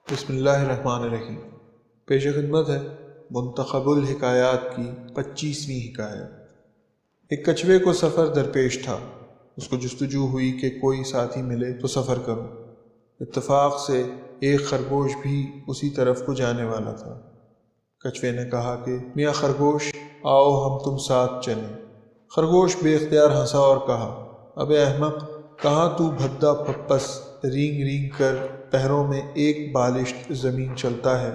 بسم اللہ الرحمن الرحیم۔ پیش خدمت ہے منتخب الحکایات کی 25ویں حکایت۔ ایک کچھوے کو سفر درپیش تھا۔ اس کو جستجو ہوئی کہ کوئی ساتھی ملے تو سفر کرو۔ اتفاق سے ایک خرگوش بھی اسی طرف کو جانے والا تھا۔ کچھوے نے کہا کہ میاں خرگوش، آؤ ہم تم ساتھ چلیں۔ خرگوش بے اختیار ہنسا اور کہا، ابے احمق، کہاں تو بھدا پھپس رینگ رینگ کر پیروں میں ایک بالشت زمین چلتا ہے،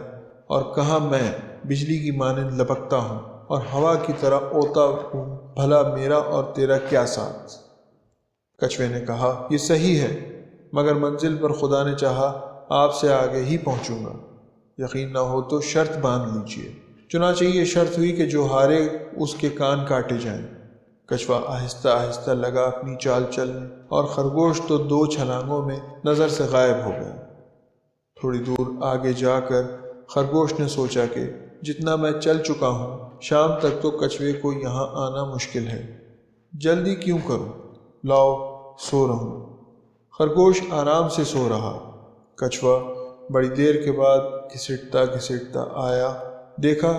اور کہاں میں بجلی کی مانند لپکتا ہوں اور ہوا کی طرح اڑتا ہوں، بھلا میرا اور تیرا کیا ساتھ؟ کچھوے نے کہا، یہ صحیح ہے، مگر منزل پر خدا نے چاہا آپ سے آگے ہی پہنچوں گا۔ یقین نہ ہو تو شرط باندھ لیجیے۔ چنانچہ یہ شرط ہوئی کہ جو ہارے اس کے کان کاٹے جائیں۔ کچھوا آہستہ آہستہ لگا اپنی چال چلنے، اور خرگوش تو 2 چھلانگوں میں نظر سے غائب ہو گیا۔ تھوڑی دور آگے جا کر خرگوش نے سوچا کہ جتنا میں چل چکا ہوں، شام تک تو کچھوے کو یہاں آنا مشکل ہے، جلدی کیوں کروں، لاؤ سو رہوں۔ خرگوش آرام سے سو رہا۔ کچھوا بڑی دیر کے بعد گھسٹتا گھسٹتا آیا، دیکھا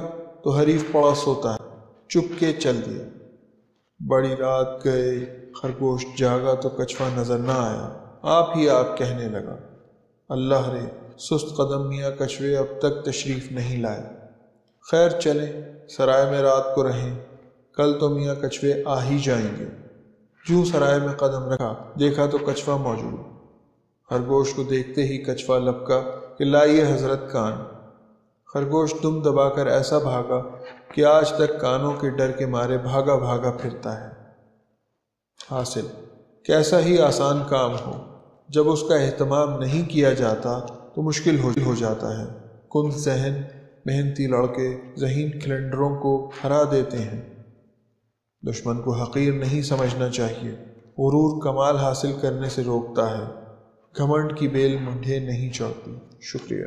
تو حریف پڑا سوتا ہے، چپ کے چل دیا۔ بڑی رات گئے، خرگوش جاگا تو کچھوا نظر نہ آیا۔ آپ ہی آپ کہنے لگا، اللہ رے، سست قدم میاں کچھوے اب تک تشریف نہیں لائے۔ خیر چلیں، سرائے میں رات کو رہیں، کل تو میاں کچھوے آ ہی جائیں گے۔ جو سرائے میں قدم رکھا، دیکھا تو کچھوا موجود۔ خرگوش کو دیکھتے ہی کچھوا لپکا کہ لائیے حضرت کان۔ خرگوش دم دبا کر ایسا بھاگا کہ آج تک کانوں کے ڈر کے مارے بھاگا بھاگا پھرتا ہے۔ حاصل، کیسا ہی آسان کام ہو، جب اس کا اہتمام نہیں کیا جاتا تو مشکل ہو جاتا ہے۔ کند ذہن محنتی لڑکے ذہین کھلنڈروں کو ہرا دیتے ہیں۔ دشمن کو حقیر نہیں سمجھنا چاہیے۔ غرور کمال حاصل کرنے سے روکتا ہے۔ گھمنڈ کی بیل منڈھے نہیں چڑھتی۔ شکریہ۔